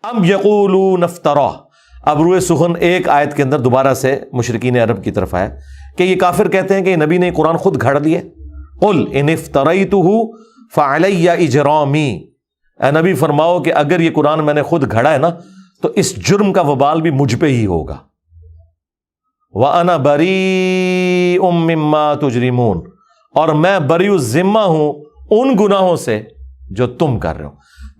ام یقولون افترا. اب روئے سخن ایک آیت کے اندر دوبارہ سے مشرکین عرب کی طرف آیا کہ یہ کافر کہتے ہیں کہ یہ نبی نے قرآن خود گھڑ لیے. قل ان افتریتہ فعلی اجرامی. اے نبی فرماؤ کہ اگر یہ قرآن میں نے خود گھڑا ہے نا تو اس جرم کا وبال بھی مجھ پہ ہی ہوگا. وَأَنَا بَرِيءٌ مِّمَّا تُجْرِمُونَ. اور میں بری الذمہ ہوں ان گناہوں سے جو تم کر رہے ہو.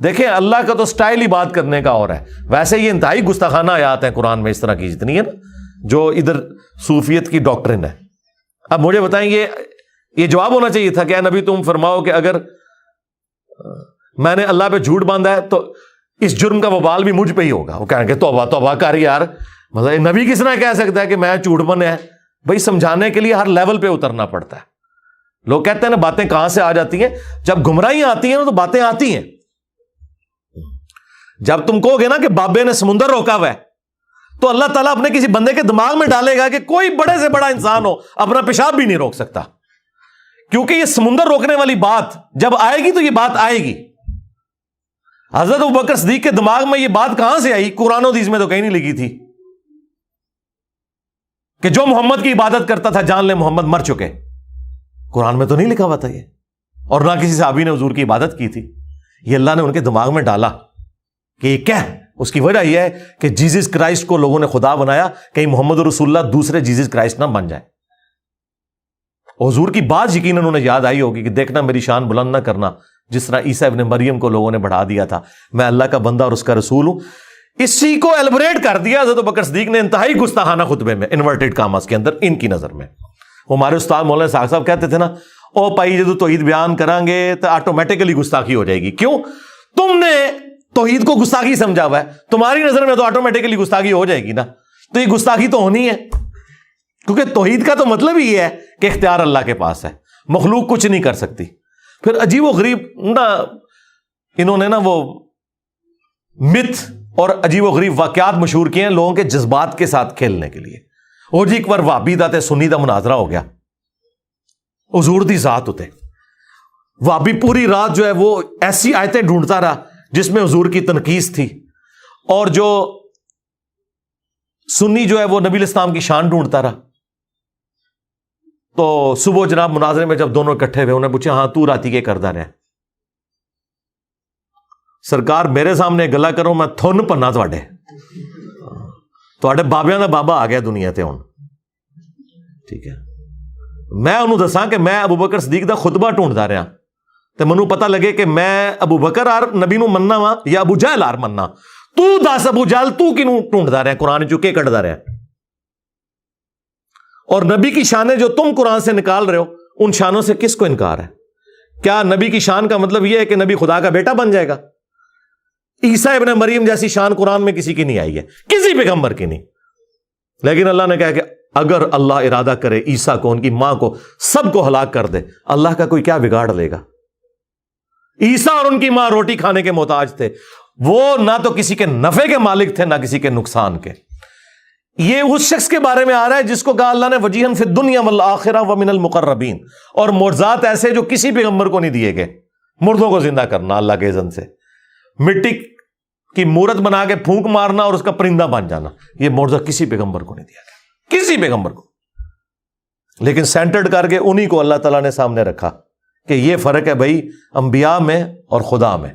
دیکھیں اللہ کا تو سٹائل ہی بات کرنے کا اور ہے. ویسے یہ انتہائی گستاخانہ آیات ہیں قرآن میں اس طرح کی جتنی ہے نا جو ادھر صوفیت کی ڈاکٹرن ہے. اب مجھے بتائیں یہ جواب ہونا چاہیے تھا کہ اے نبی تم فرماؤ کہ اگر میں نے اللہ پہ جھوٹ باندھا ہے تو اس جرم کا وبال بھی مجھ پہ ہی ہوگا. وہ کہیں گے توبہ توبہ کر یار, مطلب نبی کس طرح کہہ سکتا ہے کہ میں جھوٹ بنے ہے. بھائی سمجھانے کے لیے ہر لیول پہ اترنا پڑتا ہے. لوگ کہتے ہیں نا باتیں کہاں سے آ جاتی ہیں, جب گمراہیاں آتی ہیں نا تو باتیں آتی ہیں. جب تم کہو گے نا کہ بابے نے سمندر روکا ہوا ہے تو اللہ تعالیٰ اپنے کسی بندے کے دماغ میں ڈالے گا کہ کوئی بڑے سے بڑا انسان ہو اپنا پیشاب بھی نہیں روک سکتا, کیونکہ یہ سمندر روکنے والی بات جب آئے گی تو یہ بات آئے گی. حضرت ابوبکر صدیق کے دماغ میں یہ بات کہاں سے آئی؟ قرآن و حدیث میں تو کہیں نہیں لکھی تھی کہ جو محمد کی عبادت کرتا تھا جان لے محمد مر چکے. قرآن میں تو نہیں لکھا ہوا تھا یہ, اور نہ کسی صحابی نے حضور کی عبادت کی تھی. یہ اللہ نے ان کے دماغ میں ڈالا کہ یہ کیا ہے. اس کی وجہ یہ ہے کہ جیزس کرائسٹ کو لوگوں نے خدا بنایا, کہیں محمد رسول اللہ دوسرے جیزس کرائسٹ نہ بن جائے. حضور کی بات یقیناً انہیں یاد آئی ہوگی کہ دیکھنا میری شان بلند نہ کرنا, جس طرح عیسیٰ ابن مریم کو لوگوں نے بڑھا دیا تھا. میں اللہ کا بندہ اور اس کا رسول ہوں. اسی کو ایلبریٹ کر دیا حضرت ابوبکر صدیق نے انتہائی گستاخانہ خطبے میں, انورٹڈ کاماز کے اندر, ان کی نظر میں. وہ ہمارے استاد مولانا ساق صاحب کہتے تھے نا, او پائی جدو توحید بیان کریں گے تو آٹومیٹیکلی گستاخی ہو جائے گی. کیوں؟ تم نے توحید کو گستاخی سمجھا ہوا ہے, تمہاری نظر میں تو آٹومیٹیکلی گستاخی ہو جائے گی نا. تو یہ گستاخی تو ہونی ہے, کیونکہ توحید کا تو مطلب ہی ہے کہ اختیار اللہ کے پاس ہے, مخلوق کچھ نہیں کر سکتی. پھر عجیب و غریب نا انہوں نے نا وہ مت اور عجیب و غریب واقعات مشہور کیے ہیں لوگوں کے جذبات کے ساتھ کھیلنے کے لیے. وہ جی ایک بار وہابی دا تے سنی دا مناظرہ ہو گیا, حضور دی ذات ہوتے وہابی پوری رات جو ہے وہ ایسی آیتیں ڈھونڈتا رہا جس میں حضور کی تنقیص تھی, اور جو سنی جو ہے وہ نبی الاسلام کی شان ڈھونڈتا رہا. تو صبح جناب مناظرے میں جب دونوں اکٹھے ہوئے انہیں پوچھا, ہاں تو راتی کے کردہ رہے؟ سرکار میرے سامنے گلا کرو میں تھن پنا تھوڑے بابیاں دا بابا آ گیا دنیا تے ہن. ٹھیک ہے, میں انہوں دساں کہ میں ابوبکر صدیق دا خطبہ ڈھونڈتا رہا تے منوں پتہ لگے کہ میں ابوبکر آر نبی نو مننا وا یا ابو جہل آر مننا. تو دس ابو جہل تو کینوں ڈھونڈتا رہا قرآن چو کے کڈدا رہا, اور نبی کی شانیں جو تم قرآن سے نکال رہے ہو ان شانوں سے کس کو انکار ہے؟ کیا نبی کی شان کا مطلب یہ ہے کہ نبی خدا کا بیٹا بن جائے گا؟ عیسیٰ ابن مریم جیسی شان قرآن میں کسی کی نہیں آئی ہے, کسی پیغمبر کی نہیں. لیکن اللہ نے کہا کہ اگر اللہ ارادہ کرے عیسیٰ کو, ان کی ماں کو, سب کو ہلاک کر دے, اللہ کا کوئی کیا بگاڑ لے گا؟ عیسیٰ اور ان کی ماں روٹی کھانے کے محتاج تھے, وہ نہ تو کسی کے نفع کے مالک تھے نہ کسی کے نقصان کے. یہ اس شخص کے بارے میں آ رہا ہے جس کو کہا اللہ نے وجیہن فی الدنیا والآخرہ ومن المقربین, اور معجزات ایسے جو کسی پیغمبر کو نہیں دیے گئے. مردوں کو زندہ کرنا اللہ کے اذن سے, مٹی کی مورت بنا کے پھونک مارنا اور اس کا پرندہ بن جانا, یہ معجزہ کسی پیغمبر کو نہیں دیا گیا, کسی پیغمبر کو. لیکن سینٹرڈ کر کے انہی کو اللہ تعالیٰ نے سامنے رکھا کہ یہ فرق ہے بھائی انبیاء میں اور خدا میں.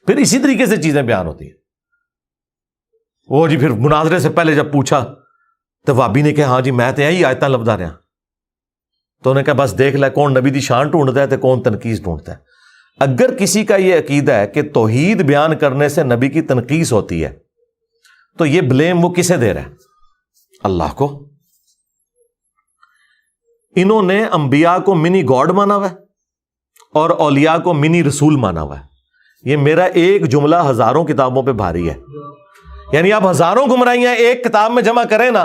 پھر اسی طریقے سے چیزیں بیان ہوتی ہیں. وہ جی پھر مناظرے سے پہلے جب پوچھا تو وابی نے کہا ہاں جی میں تو یہی آیتاں لبدا رہا. تو انہوں نے کہا بس دیکھ لے کون نبی دی شان ڈھونڈتا ہے تو کون تنقیص ڈھونڈتا ہے. اگر کسی کا یہ عقیدہ ہے کہ توحید بیان کرنے سے نبی کی تنقیص ہوتی ہے تو یہ بلیم وہ کسے دے رہا ہے؟ اللہ کو. انہوں نے انبیاء کو منی گاڈ مانا ہوا ہے اور اولیاء کو منی رسول مانا ہوا ہے. یہ میرا ایک جملہ ہزاروں کتابوں پہ بھاری ہے. یعنی آپ ہزاروں گمراہیاں ایک کتاب میں جمع کریں نا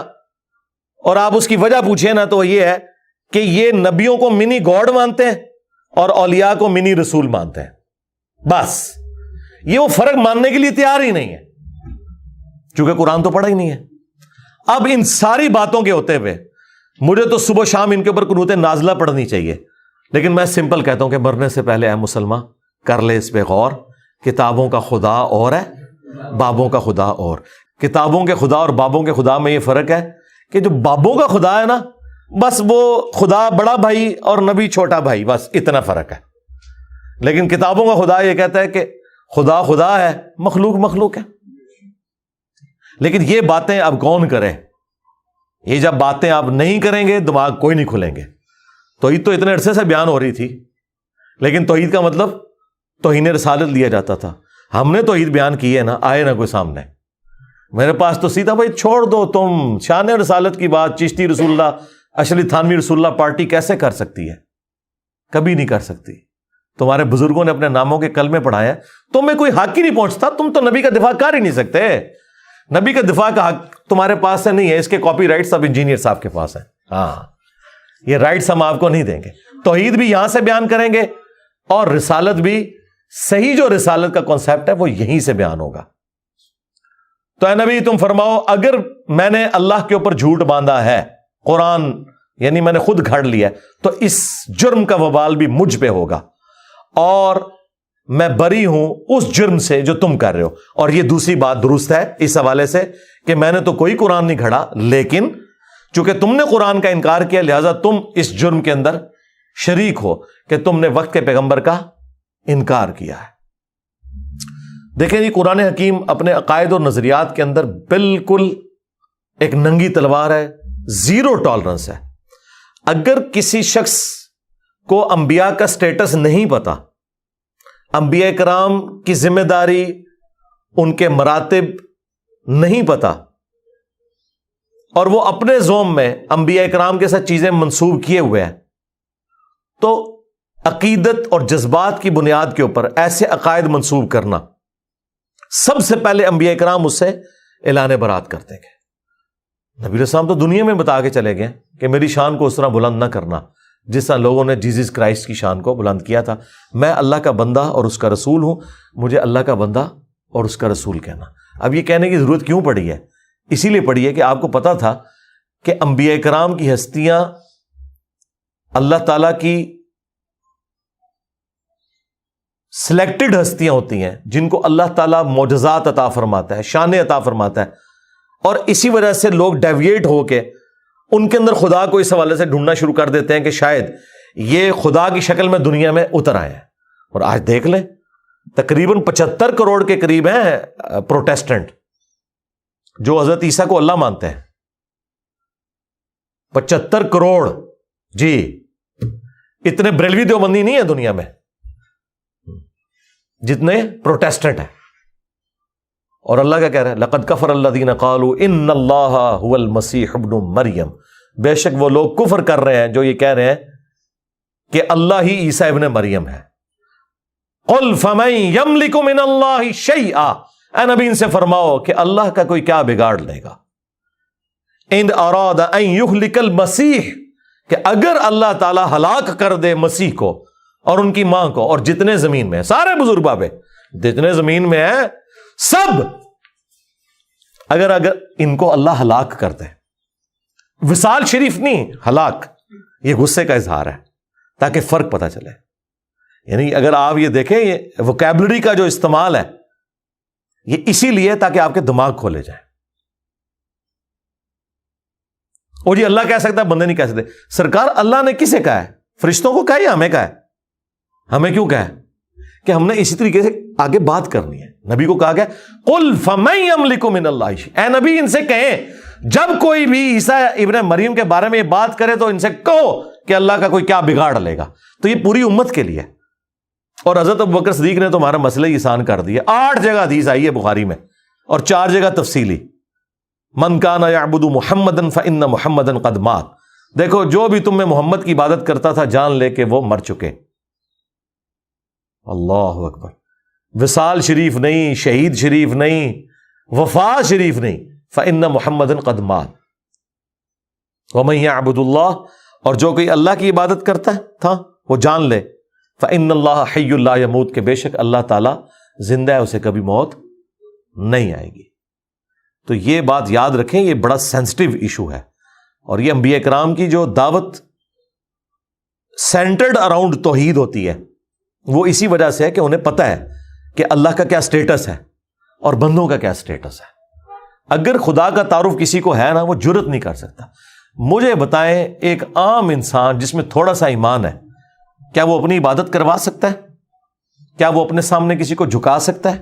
اور آپ اس کی وجہ پوچھیں نا تو یہ ہے کہ یہ نبیوں کو منی گاڈ مانتے ہیں اور اولیاء کو منی رسول مانتے ہیں. بس یہ وہ فرق ماننے کے لیے تیار ہی نہیں ہے چونکہ قرآن تو پڑھا ہی نہیں ہے. اب ان ساری باتوں کے ہوتے ہوئے مجھے تو صبح شام ان کے اوپر قنوت نازلہ پڑھنی چاہیے, لیکن میں سمپل کہتا ہوں کہ مرنے سے پہلے اے مسلمان کر لے اس پہ غور. کتابوں کا خدا اور ہے بابوں کا خدا اور کتابوں کے خدا اور بابوں کے خدا میں یہ فرق ہے کہ جو بابوں کا خدا ہے نا، بس وہ خدا بڑا بھائی اور نبی چھوٹا بھائی، بس اتنا فرق ہے. لیکن کتابوں کا خدا یہ کہتا ہے کہ خدا خدا ہے، مخلوق مخلوق ہے. لیکن یہ باتیں اب کون کرے؟ یہ جب باتیں آپ نہیں کریں گے دماغ کوئی نہیں کھلیں گے. توحید تو اتنے عرصے سے بیان ہو رہی تھی، لیکن توحید کا مطلب توہین رسالت لیا جاتا تھا. ہم نے توحید بیان کی ہے نا، آئے نا کوئی سامنے. میرے پاس تو سیدھا بھائی چھوڑ دو تم شان رسالت کی بات. چشتی رسول اللہ، اشرف تھانوی رسول اللہ پارٹی کیسے کر سکتی ہے؟ کبھی نہیں کر سکتی. تمہارے بزرگوں نے اپنے ناموں کے کلمے پڑھائے، تمہیں کوئی حق ہی نہیں پہنچتا. تم تو نبی کا دفاع کر ہی نہیں سکتے. نبی کا دفاع کا حق تمہارے پاس سے نہیں ہے، اس کے کاپی رائٹ سب انجینئر صاحب کے پاس ہیں. ہاں، یہ رائٹس ہم آپ کو نہیں دیں گے. توحید بھی یہاں سے بیان کریں گے اور رسالت بھی، صحیح جو رسالت کا کانسیپٹ ہے وہ یہیں سے بیان ہوگا. تو اے نبی تم فرماؤ، اگر میں نے اللہ کے اوپر جھوٹ باندھا ہے، قرآن یعنی میں نے خود گھڑ لیا، تو اس جرم کا وبال بھی مجھ پہ ہوگا، اور میں بری ہوں اس جرم سے جو تم کر رہے ہو. اور یہ دوسری بات درست ہے اس حوالے سے کہ میں نے تو کوئی قرآن نہیں گھڑا، لیکن چونکہ تم نے قرآن کا انکار کیا لہذا تم اس جرم کے اندر شریک ہو کہ تم نے وقت کے پیغمبر کا انکار کیا ہے. دیکھیں جی، قرآن حکیم اپنے عقائد اور نظریات کے اندر بالکل ایک ننگی تلوار ہے، زیرو ٹالرنس ہے. اگر کسی شخص کو انبیاء کا سٹیٹس نہیں پتا، انبیاء کرام کی ذمہ داری، ان کے مراتب نہیں پتا، اور وہ اپنے زوم میں انبیاء کرام کے ساتھ چیزیں منسوب کیے ہوئے ہیں، تو عقیدت اور جذبات کی بنیاد کے اوپر ایسے عقائد منسوب کرنا، سب سے پہلے انبیاء کرام اس سے اعلان برات کرتے گے. نبی علیہ السلام تو دنیا میں بتا کے چلے گئے کہ میری شان کو اس طرح بلند نہ کرنا جس طرح لوگوں نے جیزس کرائسٹ کی شان کو بلند کیا تھا. میں اللہ کا بندہ اور اس کا رسول ہوں، مجھے اللہ کا بندہ اور اس کا رسول کہنا. اب یہ کہنے کی ضرورت کیوں پڑی ہے؟ اسی لیے پڑی ہے کہ آپ کو پتا تھا کہ انبیاء کرام کی ہستیاں اللہ تعالیٰ کی سلیکٹڈ ہستیاں ہوتی ہیں جن کو اللہ تعالیٰ معجزات عطا فرماتا ہے، شان عطا فرماتا ہے، اور اسی وجہ سے لوگ ڈیویٹ ہو کے ان کے اندر خدا کو اس حوالے سے ڈھونڈنا شروع کر دیتے ہیں کہ شاید یہ خدا کی شکل میں دنیا میں اتر آئے ہیں. اور آج دیکھ لیں تقریباً 75 کروڑ کے قریب ہیں پروٹیسٹنٹ جو حضرت عیسیٰ کو اللہ مانتے ہیں. 75 کروڑ، جی اتنے بریلوی دیوبندی نہیں ہے دنیا میں جتنے پروٹیسٹنٹ ہیں. اور اللہ کیا کہہ رہا ہے؟ لقد کفر الذین قالوا ان اللہ هو المسیح ابن مریم. بے شک وہ لوگ کفر کر رہے ہیں جو یہ کہہ رہے ہیں کہ اللہ ہی عیسیٰ ابن مریم ہے. قل فمن یملک من اللہ شیئا، اے نبی ان سے فرماؤ کہ اللہ کا کوئی کیا بگاڑ لے گا. ان اراد ان یہلک المسیح، کہ اگر اللہ تعالی ہلاک کر دے مسیح کو اور ان کی ماں کو اور جتنے زمین میں، سارے بزرگ بابے جتنے زمین میں ہیں سب، اگر ان کو اللہ ہلاک کر دے، وصال شریف نہیں، ہلاک، یہ غصے کا اظہار ہے تاکہ فرق پتہ چلے. یعنی اگر آپ یہ دیکھیں یہ ووکیبلری کا جو استعمال ہے یہ اسی لیے تاکہ آپ کے دماغ کھولے جائیں. اور یہ اللہ کہہ سکتا ہے، بندے نہیں کہہ سکتے. سرکار اللہ نے کسے کہا ہے؟ فرشتوں کو کہا یا ہمیں کہا ہے؟ ہمیں کیوں کہا ہے؟ کہ ہم نے اسی طریقے سے آگے بات کرنی ہے. نبی کو کہا گیا قل فمن یملک من اللہ شیئا، اے نبی ان سے کہیں جب کوئی بھی عیسیٰ ابن مریم کے بارے میں یہ بات کرے تو ان سے کہو کہ اللہ کا کوئی کیا بگاڑ لے گا. تو یہ پوری امت کے لیے. اور حضرت ابوبکر صدیق نے تو ہمارا مسئلہ ہی آسان کر دیا. 8 جگہ حدیث آئی ہے بخاری میں اور 4 جگہ تفصیلی. من کان یعبد محمدا فان محمدا قد مات. دیکھو جو بھی تم میں محمد کی عبادت کرتا تھا جان لے کہ وہ مر چکے. اللہ اکبر. وصال شریف نہیں، شہید شریف نہیں، وفات شریف نہیں، فإن محمدًا قد مات. ومن يعبد اللہ، اور جو کوئی اللہ کی عبادت کرتا تھا وہ جان لے فإن اللہ حی لا يموت، کہ بے شک اللہ تعالیٰ زندہ ہے، اسے کبھی موت نہیں آئے گی. تو یہ بات یاد رکھیں، یہ بڑا سینسٹیو ایشو ہے. اور یہ انبیاء کرام کی جو دعوت سینٹرڈ اراؤنڈ توحید ہوتی ہے وہ اسی وجہ سے ہے کہ انہیں پتہ ہے کہ اللہ کا کیا سٹیٹس ہے اور بندوں کا کیا سٹیٹس ہے. اگر خدا کا تعارف کسی کو ہے نا وہ جرت نہیں کر سکتا. مجھے بتائیں ایک عام انسان جس میں تھوڑا سا ایمان ہے, کیا وہ اپنی عبادت کروا سکتا ہے؟ کیا وہ اپنے سامنے کسی کو جھکا سکتا ہے؟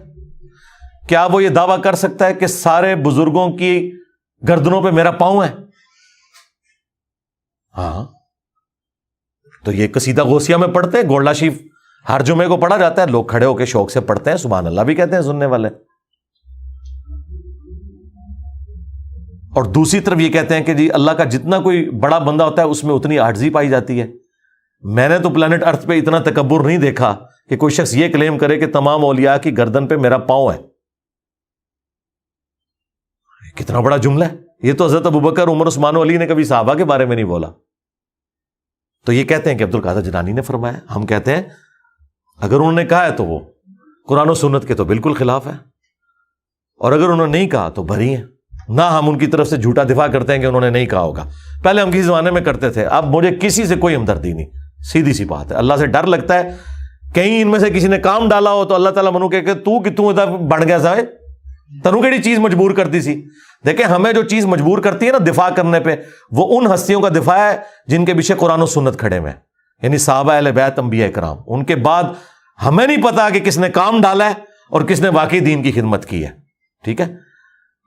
کیا وہ یہ دعویٰ کر سکتا ہے کہ سارے بزرگوں کی گردنوں پہ میرا پاؤں ہے؟ ہاں, تو یہ قصیدہ غوثیہ میں پڑھتے ہیں, گولڈا شریف ہر جمعے کو پڑھا جاتا ہے, لوگ کھڑے ہو کے شوق سے پڑھتے ہیں, سبحان اللہ بھی کہتے ہیں سننے والے. اور دوسری طرف یہ کہتے ہیں کہ جی اللہ کا جتنا کوئی بڑا بندہ ہوتا ہے اس میں اتنی عاجزی پائی جاتی ہے. میں نے تو پلانٹ ارتھ پہ اتنا تکبر نہیں دیکھا کہ کوئی شخص یہ کلیم کرے کہ تمام اولیاء کی گردن پہ میرا پاؤں ہے. کتنا بڑا جملہ ہے یہ. تو حضرت ابوبکر, عمر, عثمان و علی نے کبھی صحابہ کے بارے میں نہیں بولا. تو یہ کہتے ہیں کہ عبد القادر جیلانی نے فرمایا. ہم کہتے ہیں اگر انہوں نے کہا ہے تو وہ قرآن و سنت کے تو بالکل خلاف ہے, اور اگر انہوں نے نہیں کہا تو بری ہیں. نہ ہم ان کی طرف سے جھوٹا دفاع کرتے ہیں کہ انہوں نے نہیں کہا ہوگا. پہلے ہم کسی زمانے میں کرتے تھے, اب مجھے کسی سے کوئی ہمدردی نہیں. سیدھی سی بات ہے, اللہ سے ڈر لگتا ہے کہیں ان میں سے کسی نے کام ڈالا ہو تو اللہ تعالیٰ منو کہ تو ادھر بڑھ گیا سا, تنو کیڑی چیز مجبور کرتی سی. دیکھیں ہمیں جو چیز مجبور کرتی ہے نا دفاع کرنے پہ, وہ ان ہستیوں کا دفاع ہے جن کے پیچھے قرآن و سنت کھڑے میں, یعنی صحابہ اہل بیت, انبیاء کرام. ان کے بعد ہمیں نہیں پتا کہ کس نے کام ڈالا ہے اور کس نے واقعی دین کی خدمت کی ہے. ٹھیک ہے,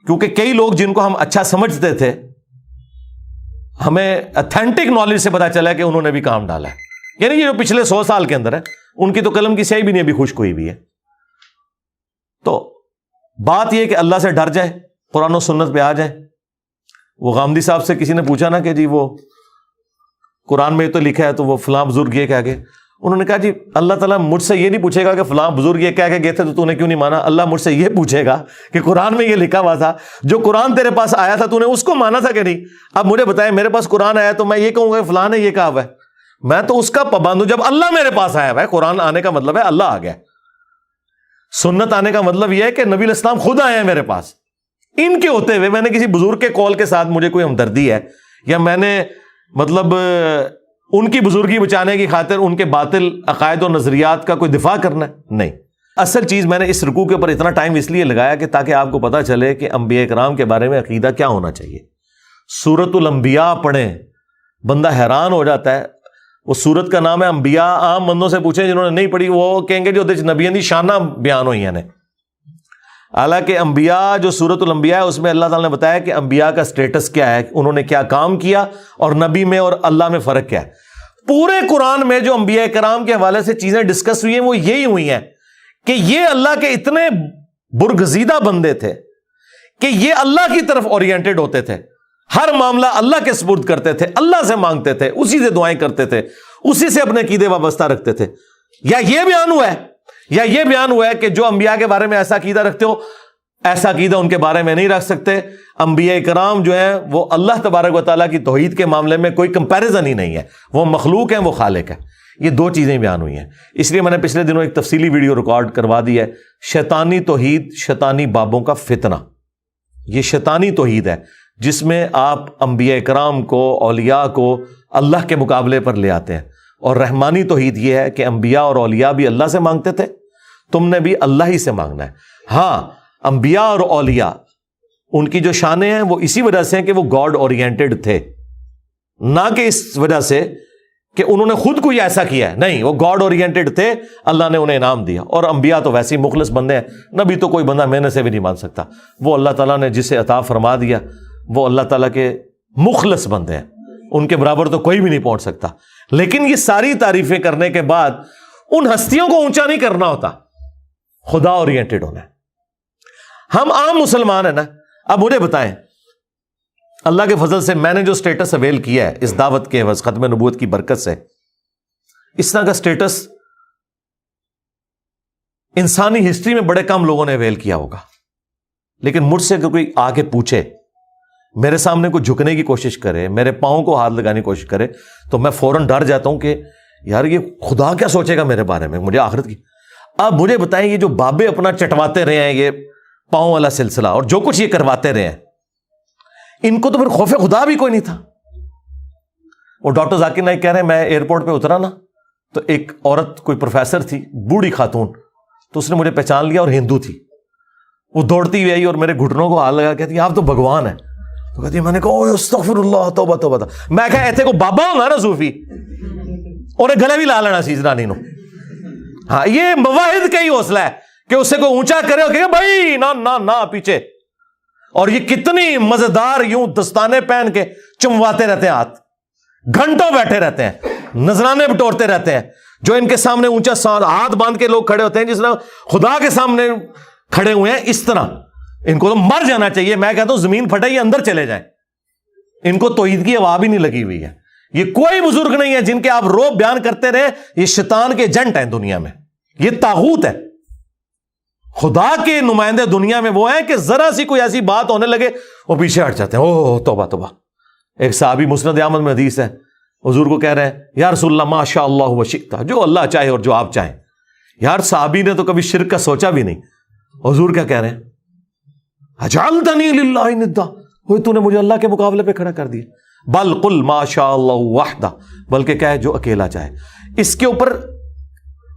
کیونکہ کئی لوگ جن کو ہم اچھا سمجھتے تھے, ہمیں اتھینٹک نالج سے پتا چلا کہ انہوں نے بھی کام ڈالا ہے. یعنی یہ جو پچھلے 100 سال کے اندر ہے ان کی تو قلم کی سیاہی بھی نہیں ابھی خشک ہوئی بھی ہے. تو بات یہ کہ اللہ سے ڈر جائیں, قرآن و سنت پہ آ جائیں. وہ غامدی صاحب سے کسی نے پوچھا نا کہ جی وہ قرآن میں تو لکھا ہے تو وہ فلاں بزرگ یہ کہہ گئے. انہوں نے کہا جی اللہ تعالیٰ مجھ سے یہ نہیں پوچھے گا کہ فلاں بزرگ یہ کہہ کے گئے تھے تو نے کیوں نہیں مانا. اللہ مجھ سے یہ پوچھے گا کہ قرآن میں یہ لکھا ہوا تھا, جو قرآن تیرے پاس آیا تھا تو نے اس کو مانا تھا کہ نہیں. اب مجھے بتائیں میرے پاس قرآن آیا تو میں یہ کہوں گا کہ فلاں نے یہ کہا ہوا ہے, میں تو اس کا پابند ہوں. جب اللہ میرے پاس آیا ہوا ہے, قرآن آنے کا مطلب ہے اللہ آ گیا, سنت آنے کا مطلب یہ ہے کہ نبی علیہ السلام خود آئے ہیں میرے پاس. ان کے ہوتے ہوئے میں نے کسی بزرگ کے قول کے ساتھ مجھے کوئی ہمدردی ہے, یا میں نے مطلب ان کی بزرگی بچانے کی خاطر ان کے باطل عقائد و نظریات کا کوئی دفاع کرنا ہے, نہیں. اصل چیز میں نے اس رکوع کے اوپر اتنا ٹائم اس لیے لگایا کہ تاکہ آپ کو پتا چلے کہ انبیاء کرام کے بارے میں عقیدہ کیا ہونا چاہیے. سورۃ الانبیاء پڑھیں, بندہ حیران ہو جاتا ہے. وہ سورت کا نام ہے انبیاء. عام بندوں سے پوچھیں جنہوں نے نہیں پڑھی, وہ کہیں گے جو نبیوں دی شانہ بیان ہوئی ہیں. حالانکہ انبیاء جو سورۃ الانبیاء ہے اس میں اللہ تعالیٰ نے بتایا کہ انبیاء کا سٹیٹس کیا ہے, انہوں نے کیا کام کیا, اور نبی میں اور اللہ میں فرق کیا ہے. پورے قرآن میں جو انبیاء کرام کے حوالے سے چیزیں ڈسکس ہوئی ہیں وہ یہی ہوئی ہیں کہ یہ اللہ کے اتنے برگزیدہ بندے تھے کہ یہ اللہ کی طرف اورینٹڈ ہوتے تھے, ہر معاملہ اللہ کے سپرد کرتے تھے, اللہ سے مانگتے تھے, اسی سے دعائیں کرتے تھے, اسی سے اپنے عقیدے وابستہ رکھتے تھے. یا یہ بیان ہوا ہے کہ جو انبیاء کے بارے میں ایسا عقیدہ رکھتے ہو, ایسا عقیدہ ان کے بارے میں نہیں رکھ سکتے. انبیاء کرام جو ہیں وہ اللہ تبارک و تعالیٰ کی توحید کے معاملے میں کوئی کمپیریزن ہی نہیں ہے, وہ مخلوق ہیں, وہ خالق ہے. یہ دو چیزیں بیان ہوئی ہیں. اس لیے میں نے پچھلے دنوں ایک تفصیلی ویڈیو ریکارڈ کروا دی ہے, شیطانی توحید, شیطانی بابوں کا فتنہ. یہ شیطانی توحید ہے جس میں آپ انبیاء کرام کو, اولیاء کو اللہ کے مقابلے پر لے آتے ہیں. اور رحمانی توحید یہ ہے کہ انبیاء اور اولیاء بھی اللہ سے مانگتے تھے, تم نے بھی اللہ ہی سے مانگنا ہے. ہاں انبیاء اور اولیاء ان کی جو شانیں ہیں وہ اسی وجہ سے ہیں کہ وہ گاڈ اورینٹڈ تھے, نہ کہ اس وجہ سے کہ انہوں نے خود کوئی ایسا کیا ہے. نہیں, وہ گاڈ اورینٹڈ تھے, اللہ نے انہیں انعام دیا. اور انبیاء تو ویسے ہی مخلص بندے ہیں, نبی تو کوئی بندہ محنت سے بھی نہیں مان سکتا. وہ اللہ تعالیٰ نے جسے عطا فرما دیا وہ اللہ تعالیٰ کے مخلص بندے ہیں, ان کے برابر تو کوئی بھی نہیں پہنچ سکتا. لیکن یہ ساری تعریفیں کرنے کے بعد ان ہستیوں کو اونچا نہیں کرنا ہوتا, خدا اورینٹڈ ہونا ہے. ہم عام مسلمان ہیں نا. اب مجھے بتائیں, اللہ کے فضل سے میں نے جو سٹیٹس اویل کیا ہے اس دعوت کے عوض ختم نبوت کی برکت سے, اس طرح کا سٹیٹس انسانی ہسٹری میں بڑے کم لوگوں نے اویل کیا ہوگا. لیکن مجھ سے اگر کوئی آ کے پوچھے, میرے سامنے کوئی جھکنے کی کوشش کرے, میرے پاؤں کو ہاتھ لگانے کی کوشش کرے, تو میں فوراً ڈر جاتا ہوں کہ یار یہ خدا کیا سوچے گا میرے بارے میں, مجھے آخرت کی. اب مجھے بتائیں, یہ جو بابے اپنا چٹواتے رہے ہیں, یہ پاؤں والا سلسلہ اور جو کچھ یہ کرواتے رہے ہیں, ان کو تو پھر خوف خدا بھی کوئی نہیں تھا. وہ ڈاکٹر ذاکر نائک کہہ رہے ہیں, میں ایئرپورٹ پہ اترا نا تو ایک عورت, کوئی پروفیسر تھی, بوڑھی خاتون, تو اس نے مجھے پہچان لیا اور ہندو تھی. وہ دوڑتی ہوئی آئی اور میرے گھٹنوں کو ہاتھ لگا کہتی آپ تو بھگوان ہیں. تو کہتی میں نے کہا استغفر اللہ توبہ توبہ. میں کہا ایتھے کو بابا ہوگا نا صوفی, انہیں گلے بھی لا لینا سی زنانی نو. ہاں یہ مواحد کا ہی حوصلہ ہے کہ اسے کوئی اونچا کرے اور کہ بھائی نہ نہ نہ پیچھے. اور یہ کتنی مزیدار یوں دستانے پہن کے چمواتے رہتے ہیں, ہاتھ گھنٹوں بیٹھے رہتے ہیں, نذرانے بٹورتے رہتے ہیں. جو ان کے سامنے اونچا ہاتھ باندھ کے لوگ کھڑے ہوتے ہیں جس طرح خدا کے سامنے کھڑے ہوئے ہیں, اس طرح ان کو تو مر جانا چاہیے. میں کہتا ہوں زمین پھٹے یہ اندر چلے جائیں. ان کو توحید کی ہوا بھی نہیں لگی ہوئی ہے. یہ کوئی بزرگ نہیں ہے جن کے آپ روب بیان کرتے رہے. یہ شیطان کے ایجنٹ ہیں دنیا میں, یہ طاغوت ہے. خدا کے نمائندے دنیا میں وہ ہیں کہ ذرا سی کوئی ایسی بات ہونے لگے وہ پیچھے ہٹ جاتے ہیں. اوہ توبہ توبہ. ایک صحابی مسند احمد میں حدیث ہے, حضور کو کہہ رہے ہیں یا رسول اللہ ما شاء اللہ و شئت, جو اللہ چاہے اور جو آپ چاہیں. یار صحابی نے تو کبھی شرک کا سوچا بھی نہیں. حضور کیا کہہ رہے ہیں, اجعلتنی للہ ندا, تو نے مجھے اللہ کے مقابلے پہ کھڑا کر دیا. بل قل ما شاء اللہ وحدہ, بلکہ کہے جو اکیلا چاہے. اس کے اوپر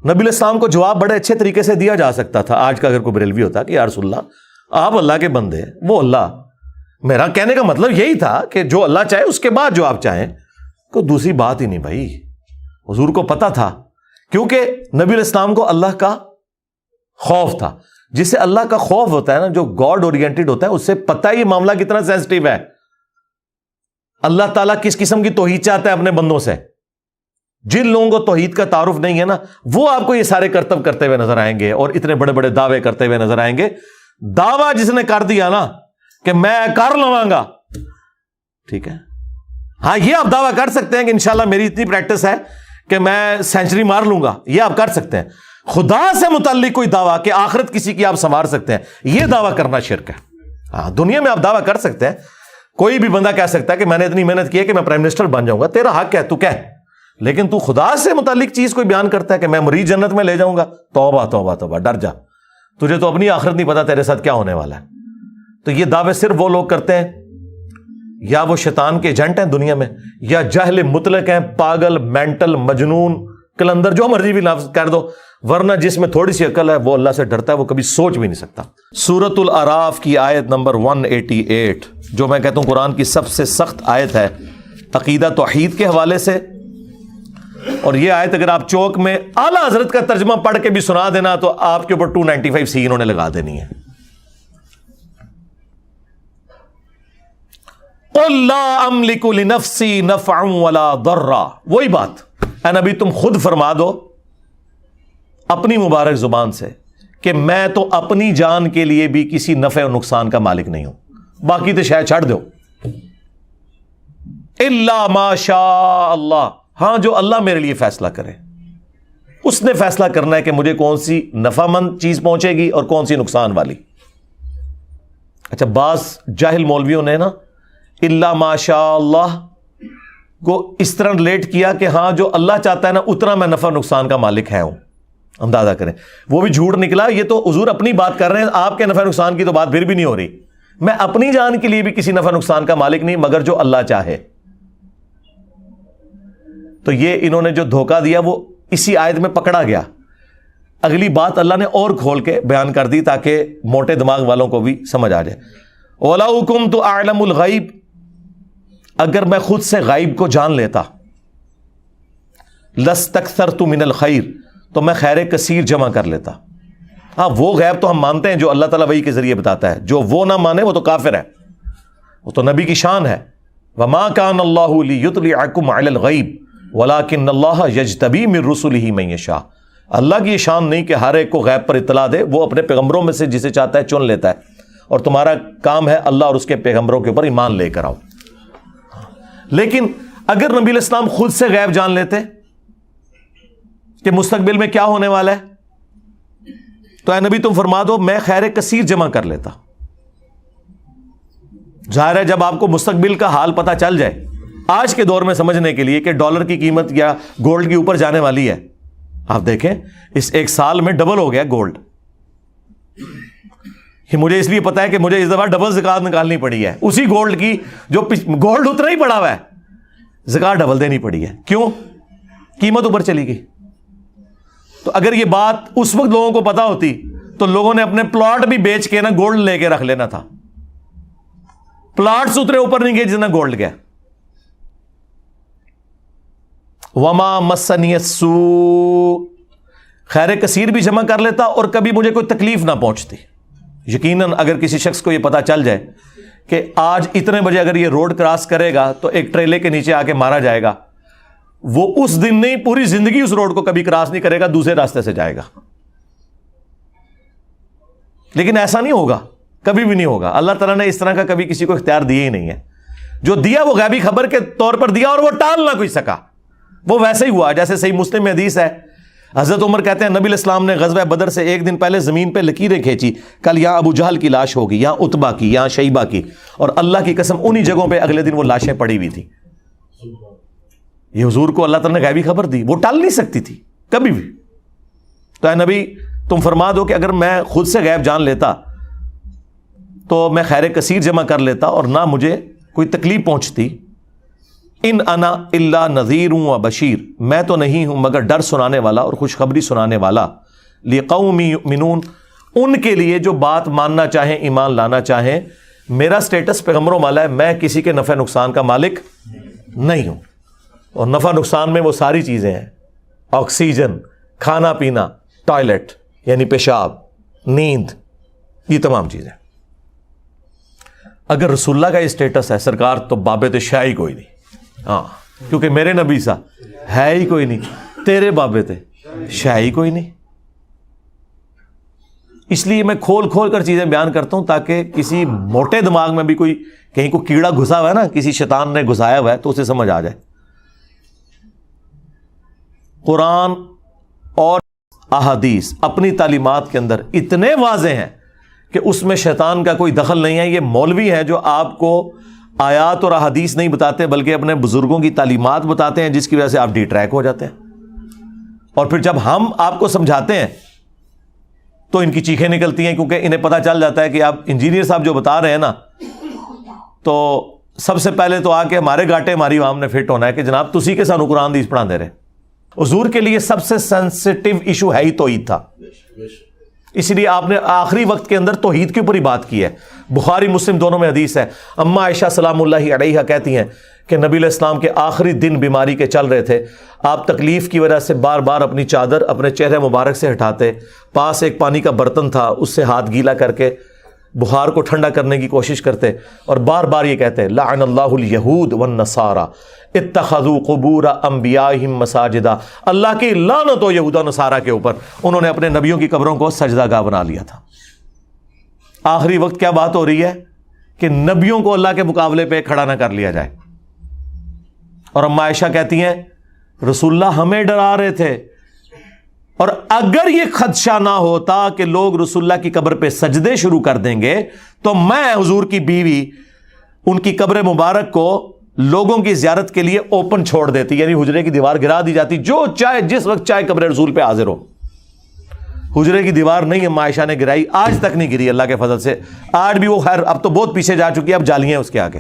نبی علیہ السلام کو جواب بڑے اچھے طریقے سے دیا جا سکتا تھا. آج کا اگر کوئی بریلوی ہوتا کہ یا رسول اللہ آپ اللہ کے بندے ہیں, وہ اللہ. میرا کہنے کا مطلب یہی تھا کہ جو اللہ چاہے اس کے بعد جو آپ چاہیں, کوئی دوسری بات ہی نہیں بھائی. حضور کو پتا تھا, کیونکہ نبی علیہ السلام کو اللہ کا خوف تھا. جسے اللہ کا خوف ہوتا ہے نا, جو گاڈ اورینٹڈ ہوتا ہے, اس سے پتہ ہی معاملہ کتنا سینسٹیو ہے. اللہ تعالیٰ کس قسم کی توحید چاہتا ہے اپنے بندوں سے. جن لوگوں کو توحید کا تعارف نہیں ہے نا, وہ آپ کو یہ سارے کرتب کرتے ہوئے نظر آئیں گے اور اتنے بڑے بڑے دعوے کرتے ہوئے نظر آئیں گے. دعویٰ جس نے کر دیا نا کہ میں کر لواں گا, ٹھیک ہے, ہاں یہ آپ دعویٰ کر سکتے ہیں کہ انشاءاللہ میری اتنی پریکٹس ہے کہ میں سینچری مار لوں گا, یہ آپ کر سکتے ہیں. خدا سے متعلق کوئی دعویٰ کہ آخرت کسی کی آپ سنوار سکتے ہیں, یہ دعویٰ کرنا شرک ہے. ہاں دنیا میں آپ دعویٰ کر سکتے ہیں, کوئی بھی بندہ کہہ سکتا ہے کہ میں نے اتنی محنت کی ہے کہ میں پرائم منسٹر بن جاؤں گا, تیرا حق ہے تو کہہ. لیکن تو خدا سے متعلق چیز کوئی بیان کرتا ہے کہ میں مریض جنت میں لے جاؤں گا, توبہ توبہ توبہ, ڈر جا. تجھے تو اپنی آخرت نہیں پتا تیرے ساتھ کیا ہونے والا ہے. تو یہ دعوے صرف وہ لوگ کرتے ہیں یا وہ شیطان کے ایجنٹ ہیں دنیا میں, یا جاہل مطلق ہیں, پاگل, مینٹل, مجنون, کلندر, جو مرضی بھی لفظ کر دو, ورنہ جس میں تھوڑی سی عقل ہے وہ اللہ سے ڈرتا ہے, وہ کبھی سوچ بھی نہیں سکتا. سورۃ الاعراف کی آیت نمبر 188, جو میں کہتا ہوں قرآن کی سب سے سخت آیت ہے عقیدہ توحید کے حوالے سے. اور یہ آیت اگر آپ چوک میں اعلیٰ حضرت کا ترجمہ پڑھ کے بھی سنا دینا تو آپ کے اوپر 295 سی انہوں نے لگا دینی ہے. قل لا املک لنفسی نفعا ولا ضرا, وہی بات اے نبی تم خود فرما دو اپنی مبارک زبان سے کہ میں تو اپنی جان کے لیے بھی کسی نفع و نقصان کا مالک نہیں ہوں, باقی تو شاید چھڑ دو. الا ما شاء اللہ, ہاں جو اللہ میرے لیے فیصلہ کرے, اس نے فیصلہ کرنا ہے کہ مجھے کون سی نفع مند چیز پہنچے گی اور کون سی نقصان والی. اچھا بعض جاہل مولویوں نے نا الا ما شاء اللہ کو اس طرح ریلیٹ کیا کہ ہاں جو اللہ چاہتا ہے نا اتنا میں نفع نقصان کا مالک ہے ہوں. اندازہ کریں, وہ بھی جھوٹ نکلا. یہ تو حضور اپنی بات کر رہے ہیں, آپ کے نفع نقصان کی تو بات پھر بھی نہیں ہو رہی. میں اپنی جان کے لیے بھی کسی نفع نقصان کا مالک نہیں مگر جو اللہ چاہے. تو یہ انہوں نے جو دھوکہ دیا وہ اسی آیت میں پکڑا گیا. اگلی بات اللہ نے اور کھول کے بیان کر دی تاکہ موٹے دماغ والوں کو بھی سمجھ آ جائے. وَلَوْ كُنْتُ أَعْلَمُ الْغَيْبِ, اگر میں خود سے غیب کو جان لیتا, لَاسْتَكْثَرْتُ مِنَ الْخَيْرِ, تو میں خیر کثیر جمع کر لیتا. ہاں وہ غیب تو ہم مانتے ہیں جو اللہ تعالیٰ وحی کے ذریعے بتاتا ہے, جو وہ نہ مانے وہ تو کافر ہے, وہ تو نبی کی شان ہے. وَمَا كَانَ اللَّهُ لِيُطْلِعَكُمْ عَلَى الْغَيْبِ وَلَكِنَّ اللَّهَ يَجْتَبِي مِن رُّسُلِهِ مَن يَشَاءُ. اللہ کی یہ شان نہیں کہ ہر ایک کو غیب پر اطلاع دے, وہ اپنے پیغمبروں میں سے جسے چاہتا ہے چن لیتا ہے, اور تمہارا کام ہے اللہ اور اس کے پیغمبروں کے اوپر ایمان لے کر آؤ. لیکن اگر نبی علیہ السلام خود سے غیب جان لیتے کہ مستقبل میں کیا ہونے والا ہے, تو اے نبی تم فرما دو میں خیر کثیر جمع کر لیتا. ظاہر ہے جب آپ کو مستقبل کا حال پتہ چل جائے, آج کے دور میں سمجھنے کے لیے کہ ڈالر کی قیمت یا گولڈ کی اوپر جانے والی ہے, آپ دیکھیں اس ایک سال میں ڈبل ہو گیا گولڈ. یہ مجھے اس لیے پتا ہے کہ مجھے اس دفعہ ڈبل زکات نکالنی پڑی ہے اسی گولڈ کی, جو گولڈ اتنا ہی پڑا ہوا ہے, زکات ڈبل دینی پڑی ہے. کیوں؟ قیمت اوپر چلی گئی. تو اگر یہ بات اس وقت لوگوں کو پتا ہوتی تو لوگوں نے اپنے پلاٹ بھی بیچ کے نا گولڈ لے کے رکھ لینا تھا. پلاٹ سے اترے اوپر نہیں گئے جتنا گولڈ گیا. وما مسنی السوء، خیر کثیر بھی جمع کر لیتا اور کبھی مجھے کوئی تکلیف نہ پہنچتی. یقیناً اگر کسی شخص کو یہ پتا چل جائے کہ آج اتنے بجے اگر یہ روڈ کراس کرے گا تو ایک ٹریلے کے نیچے آ کے مارا جائے گا، وہ اس دن نہیں پوری زندگی اس روڈ کو کبھی کراس نہیں کرے گا، دوسرے راستے سے جائے گا. لیکن ایسا نہیں ہوگا، کبھی بھی نہیں ہوگا. اللہ تعالیٰ نے اس طرح کا کبھی کسی کو اختیار دیا ہی نہیں ہے. جو دیا وہ غیبی خبر کے طور پر دیا اور وہ ٹال نہ کوئی سکا، وہ ویسے ہی ہوا. جیسے صحیح مسلم میں حدیث ہے، حضرت عمر کہتے ہیں نبی الاسلام نے غزوہ بدر سے ایک دن پہلے زمین پہ لکیریں کھینچی، کل یہاں ابو جہل کی لاش ہوگی، یہاں عتبہ کی، یہاں شیبہ کی، اور اللہ کی قسم انہی جگہوں پہ اگلے دن وہ لاشیں پڑی ہوئی تھیں. یہ حضور کو اللہ تعالیٰ نے غیبی خبر دی، وہ ٹال نہیں سکتی تھی کبھی بھی. تو اے نبی تم فرما دو کہ اگر میں خود سے غیب جان لیتا تو میں خیر کثیر جمع کر لیتا اور نہ مجھے کوئی تکلیف پہنچتی. ان انا الا نذیر و بشیر، میں تو نہیں ہوں مگر ڈر سنانے والا اور خوشخبری سنانے والا. لقوم یؤمنون، ان کے لیے جو بات ماننا چاہیں، ایمان لانا چاہیں. میرا سٹیٹس پیغمبروں والا ہے، میں کسی کے نفع نقصان کا مالک نہیں ہوں. اور نفع نقصان میں وہ ساری چیزیں ہیں، آکسیجن، کھانا پینا، ٹوائلٹ یعنی پیشاب، نیند، یہ تمام چیزیں. اگر رسول اللہ کا یہ سٹیٹس ہے سرکار، تو بابے تو شاہ ہی کوئی نہیں. ہاں، کیونکہ میرے نبی سا ہے ہی کوئی نہیں، تیرے بابے تھے شاہ ہی کوئی نہیں. اس لیے میں کھول کھول کر چیزیں بیان کرتا ہوں تاکہ کسی موٹے دماغ میں بھی کوئی کہیں کو کیڑا گھسا ہوا ہے نا، کسی شیطان نے گھسایا ہوا ہے، تو اسے سمجھ آ جائے. قرآن اور احادیث اپنی تعلیمات کے اندر اتنے واضح ہیں کہ اس میں شیطان کا کوئی دخل نہیں ہے. یہ مولوی ہیں جو آپ کو آیات اور احادیث نہیں بتاتے بلکہ اپنے بزرگوں کی تعلیمات بتاتے ہیں، جس کی وجہ سے آپ ڈی ٹریک ہو جاتے ہیں. اور پھر جب ہم آپ کو سمجھاتے ہیں تو ان کی چیخیں نکلتی ہیں، کیونکہ انہیں پتہ چل جاتا ہے کہ آپ انجینئر صاحب جو بتا رہے ہیں نا، تو سب سے پہلے تو آ کے ہمارے گاٹے ہماری عوام نے فٹ ہونا ہے کہ جناب تسی کے سانو قرآن حدیث پڑھا دے رہے. حضور کے لیے سب سے سینسٹیو ایشو ہے ہی توحید تھا، اس لیے آپ نے آخری وقت کے اندر توحید کے اوپر ہی بات کی ہے. بخاری مسلم دونوں میں حدیث ہے، اما عائشہ سلام اللہ علیہا کہتی ہیں کہ نبی علیہ السلام کے آخری دن بیماری کے چل رہے تھے، آپ تکلیف کی وجہ سے بار بار اپنی چادر اپنے چہرے مبارک سے ہٹاتے، پاس ایک پانی کا برتن تھا، اس سے ہاتھ گیلا کر کے بخار کو ٹھنڈا کرنے کی کوشش کرتے، اور بار بار یہ کہتے لعن اللہ الیہود والنصارى اتخذوا قبور انبیائہم مساجدا، اللہ کی لعنت ہو یہود و نصارہ کے اوپر، انہوں نے اپنے نبیوں کی قبروں کو سجدہ گاہ بنا لیا تھا. آخری وقت کیا بات ہو رہی ہے کہ نبیوں کو اللہ کے مقابلے پہ کھڑا نہ کر لیا جائے. اور اما عائشہ کہتی ہیں رسول اللہ ہمیں ڈرا رہے تھے، اور اگر یہ خدشہ نہ ہوتا کہ لوگ رسول اللہ کی قبر پہ سجدے شروع کر دیں گے تو میں حضور کی بیوی ان کی قبر مبارک کو لوگوں کی زیارت کے لیے اوپن چھوڑ دیتی، یعنی حجرے کی دیوار گرا دی جاتی، جو چاہے جس وقت چاہے قبر رسول پہ حاضر ہو. حجرے کی دیوار نہیں اما عائشہ نے گرائی، آج تک نہیں گری اللہ کے فضل سے. آج بھی وہ خیر اب تو بہت پیچھے جا چکی ہے، اب جالیاں اس کے آگے.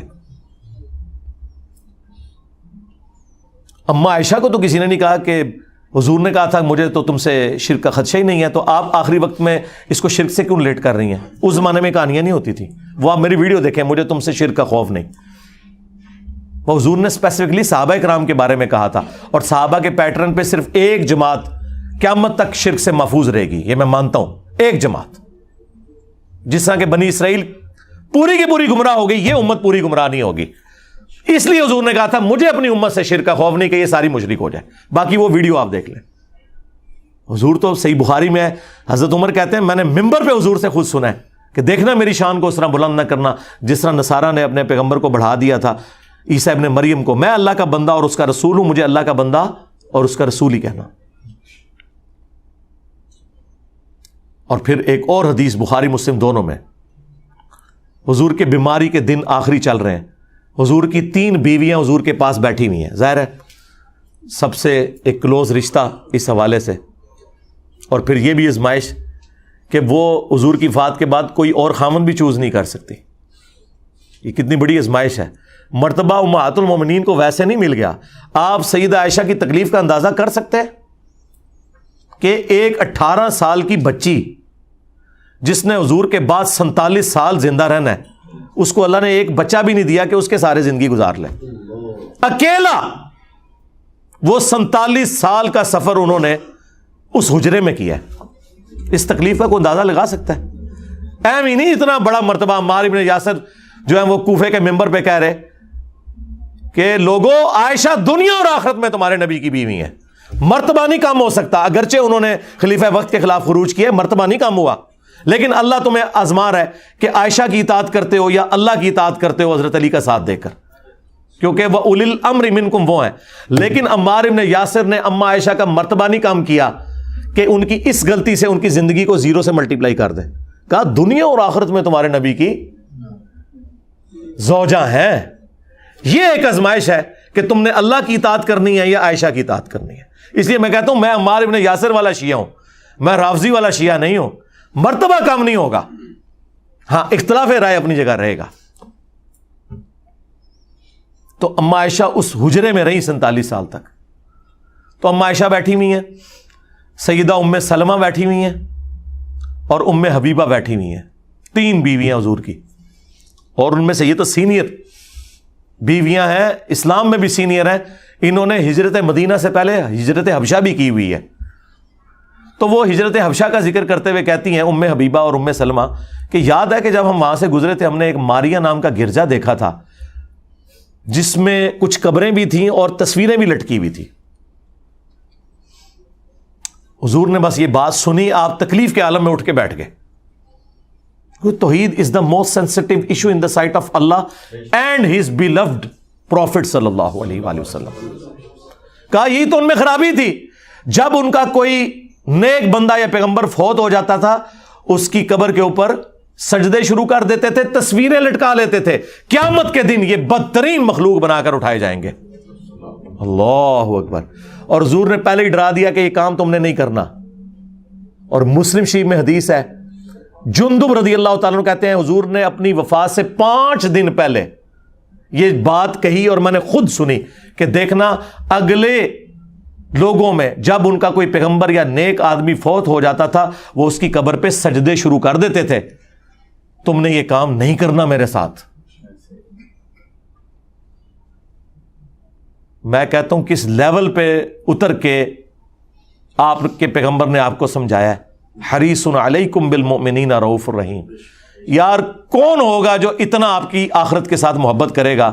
اما عائشہ کو تو کسی نے نہیں کہا کہ حضور نے کہا تھا مجھے تو تم سے شرک کا خدشہ ہی نہیں ہے، تو آپ آخری وقت میں اس کو شرک سے کیوں ریلیٹ کر رہی ہیں؟ اس زمانے میں کہانیاں نہیں ہوتی تھی. وہ آپ میری ویڈیو دیکھیں، مجھے تم سے شرک کا خوف نہیں. وہ حضور نے اسپیسیفکلی صحابہ کرام کے بارے میں کہا تھا، اور صحابہ کے پیٹرن پہ صرف ایک جماعت قیامت تک شرک سے محفوظ رہے گی، یہ میں مانتا ہوں. ایک جماعت، جس طرح کہ بنی اسرائیل پوری کی پوری گمراہ ہو گئی، یہ امت پوری گمراہ نہیں ہوگی. اس لیے حضور نے کہا تھا مجھے اپنی امت سے شرک کا خوف نہیں کہ یہ ساری مشرک ہو جائے. باقی وہ ویڈیو آپ دیکھ لیں. حضور تو صحیح بخاری میں ہے، حضرت عمر کہتے ہیں میں نے ممبر پہ حضور سے خود سنا ہے کہ دیکھنا میری شان کو اس طرح بلند نہ کرنا جس طرح نصارہ نے اپنے پیغمبر کو بڑھا دیا تھا، عیسیٰ ابن مریم کو. میں اللہ کا بندہ اور اس کا رسول ہوں، مجھے اللہ کا بندہ اور اس کا رسول ہی کہنا. اور پھر ایک اور حدیث بخاری مسلم دونوں میں، حضور کے بیماری کے دن آخری چل رہے ہیں، حضور کی 3 بیویاں حضور کے پاس بیٹھی ہوئی ہیں. ظاہر ہے سب سے ایک کلوز رشتہ اس حوالے سے، اور پھر یہ بھی آزمائش کہ وہ حضور کی وفات کے بعد کوئی اور خامن بھی چوز نہیں کر سکتی. یہ کتنی بڑی آزمائش ہے. مرتبہ امہات المومنین کو ویسے نہیں مل گیا. آپ سیدہ عائشہ کی تکلیف کا اندازہ کر سکتے ہیں کہ ایک 18 سال کی بچی جس نے حضور کے بعد 47 سال زندہ رہنا ہے، اس کو اللہ نے ایک بچہ بھی نہیں دیا کہ اس کے سارے زندگی گزار لے. اکیلا وہ 47 سال کا سفر انہوں نے اس حجرے میں کیا ہے. اس تکلیف کا کوئی اندازہ لگا سکتا ہے؟ اہم ہی نہیں اتنا بڑا مرتبہ. عمار ابن یاسر جو ہے وہ کوفے کے ممبر پہ کہہ رہے کہ لوگوں، عائشہ دنیا اور آخرت میں تمہارے نبی کی بیوی ہیں. مرتبہ نہیں کم ہو سکتا، اگرچہ انہوں نے خلیفہ وقت کے خلاف خروج کیا، مرتبہ نہیں کم ہوا، لیکن اللہ تمہیں آزما رہا ہے کہ عائشہ کی اطاعت کرتے ہو یا اللہ کی اطاعت کرتے ہو حضرت علی کا ساتھ دے کر، کیونکہ وہ اولی الامر منکم وہ ہیں. لیکن عمار ابن یاسر نے اما عائشہ کا مرتبہ نہیں کم کیا کہ ان کی اس غلطی سے ان کی زندگی کو 0 سے ملٹیپلائی کر دے. کہا دنیا اور آخرت میں تمہارے نبی کی زوجہ ہیں. یہ ایک آزمائش ہے کہ تم نے اللہ کی اطاعت کرنی ہے یا عائشہ کی اطاعت کرنی ہے. اس لیے میں کہتا ہوں میں عمار ابن یاسر والا شیعہ ہوں، میں رافضی والا شیعہ نہیں ہوں. مرتبہ کم نہیں ہوگا، ہاں اختلاف رائے اپنی جگہ رہے گا. تو اما عائشہ اس حجرے میں رہی 47 سال تک. تو اما عائشہ بیٹھی ہوئی ہیں، سیدہ ام سلمہ بیٹھی ہوئی ہیں اور ام حبیبہ بیٹھی ہوئی ہیں. 3 بیویاں حضور کی، اور ان میں سے یہ تو سینئر بیویاں ہیں، اسلام میں بھی سینئر ہیں. انہوں نے ہجرت مدینہ سے پہلے ہجرت حبشہ بھی کی ہوئی ہے. تو وہ ہجرت حبشہ کا ذکر کرتے ہوئے کہتی ہیں ام حبیبہ اور ام سلمہ کہ یاد ہے کہ جب ہم وہاں سے گزرے تھے ہم نے ایک ماریا نام کا گرجا دیکھا تھا جس میں کچھ قبریں بھی تھیں اور تصویریں بھی لٹکی ہوئی تھی. حضور نے بس یہ بات سنی، آپ تکلیف کے عالم میں اٹھ کے بیٹھ گئے. توحید is the most sensitive issue in the sight of اللہ اینڈ ہز بیلوڈ پروفٹ صلی اللہ علیہ وآلہ وسلم. کہا یہی تو ان میں خرابی تھی، جب ان کا کوئی نیک بندہ یا پیغمبر فوت ہو جاتا تھا اس کی قبر کے اوپر سجدے شروع کر دیتے تھے، تصویریں لٹکا لیتے تھے. قیامت کے دن یہ بدترین مخلوق بنا کر اٹھائے جائیں گے. اللہ اکبر. اور حضور نے پہلے ہی ڈرا دیا کہ یہ کام تم نے نہیں کرنا. اور مسلم شریف میں حدیث ہے، جندب رضی اللہ تعالیٰ عنہ کہتے ہیں حضور نے اپنی وفات سے 5 دن پہلے یہ بات کہی اور میں نے خود سنی کہ دیکھنا اگلے لوگوں میں جب ان کا کوئی پیغمبر یا نیک آدمی فوت ہو جاتا تھا وہ اس کی قبر پہ سجدے شروع کر دیتے تھے. تم نے یہ کام نہیں کرنا میرے ساتھ. میں کہتا ہوں کس لیول پہ اتر کے آپ کے پیغمبر نے آپ کو سمجھایا ہے. حریص علیکم بالمؤمنین رؤوف الرحیم. یار کون ہوگا جو اتنا آپ کی آخرت کے ساتھ محبت کرے گا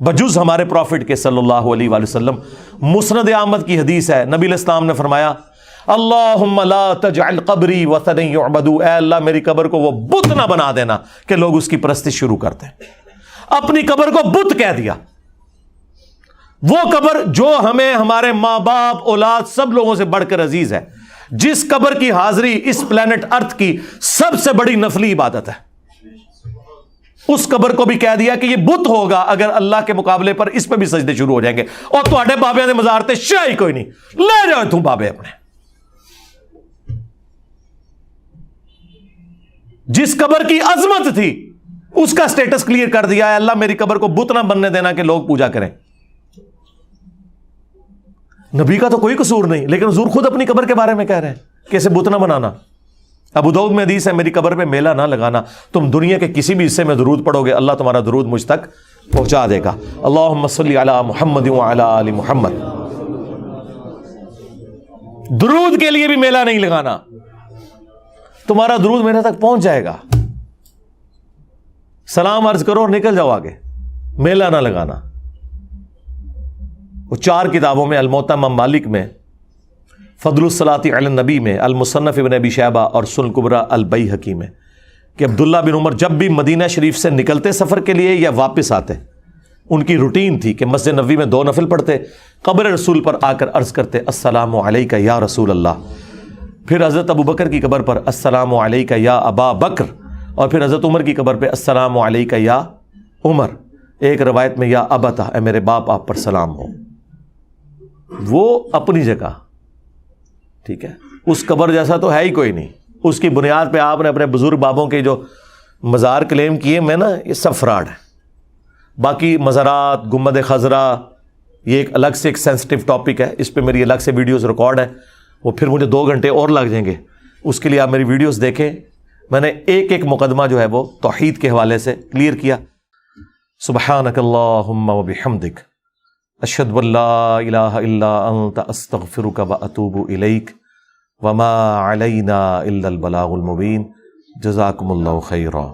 بجز ہمارے پروفٹ کے صلی اللہ علیہ وآلہ وسلم. مسند احمد کی حدیث ہے، نبی علیہ السلام نے فرمایا اللہم لا تجعل قبری وثنا یعبد. اے اللہ میری قبر کو وہ بت نہ بنا دینا کہ لوگ اس کی پرستش شروع کرتے ہیں. اپنی قبر کو بت کہہ دیا. وہ قبر جو ہمیں ہمارے ماں باپ اولاد سب لوگوں سے بڑھ کر عزیز ہے، جس قبر کی حاضری اس پلانٹ ارتھ کی سب سے بڑی نفلی عبادت ہے، اس قبر کو بھی کہہ دیا کہ یہ بت ہوگا اگر اللہ کے مقابلے پر اس پہ بھی سجدے شروع ہو جائیں گے. اور تواڈے بابے دے مزار تے شاہی کوئی نہیں، لے جاؤ تم بابے اپنے. جس قبر کی عظمت تھی اس کا سٹیٹس کلیئر کر دیا ہے، اللہ میری قبر کو بت نہ بننے دینا کہ لوگ پوجا کریں. نبی کا تو کوئی قصور نہیں، لیکن حضور خود اپنی قبر کے بارے میں کہہ رہے ہیں کہ اسے بت نہ بنانا. ابو داؤد میں حدیث ہے میری قبر پہ میلہ نہ لگانا. تم دنیا کے کسی بھی حصے میں درود پڑھو گے اللہ تمہارا درود مجھ تک پہنچا دے گا. اللہم صلی علی محمد وعلی آل محمد. درود کے لیے بھی میلہ نہیں لگانا، تمہارا درود میرے تک پہنچ جائے گا. سلام عرض کرو اور نکل جاؤ آگے، میلہ نہ لگانا. وہ 4 کتابوں میں، الموطا امام مالک میں، فضل الصلاۃ علی النبی میں، المصنف ابن ابی شیبہ اور سنن کبریٰ البیہقی میں، کہ عبداللہ بن عمر جب بھی مدینہ شریف سے نکلتے سفر کے لیے یا واپس آتے ان کی روٹین تھی کہ مسجد نبوی میں 2 نفل پڑھتے، قبر رسول پر آ کر عرض کرتے السلام علیک یا رسول اللہ. پھر حضرت ابو بکر کی قبر پر السلام علیک یا ابا بکر، اور پھر حضرت عمر کی قبر پہ السلام علیک یا عمر. ایک روایت میں یا ابتا، اے میرے باپ آپ پر سلام ہو. وہ اپنی جگہ ٹھیک ہے، اس قبر جیسا تو ہے ہی کوئی نہیں. اس کی بنیاد پہ آپ نے اپنے بزرگ بابوں کے جو مزار کلیم کیے میں نا یہ سب فراڈ ہے. باقی مزارات، گنبد خضرا، یہ ایک الگ سے ایک سینسٹیو ٹاپک ہے، اس پہ میری الگ سے ویڈیوز ریکارڈ ہے، وہ پھر مجھے 2 گھنٹے اور لگ جائیں گے. اس کے لیے آپ میری ویڈیوز دیکھیں. میں نے ایک ایک مقدمہ جو ہے وہ توحید کے حوالے سے کلیئر کیا. سبحانک اللہم و بحمدک اشہد ان لا الہ الا انت استغفرک و اتوب الیک وما علینا الا البلاغ المبین. جزاکم اللہ خیرا.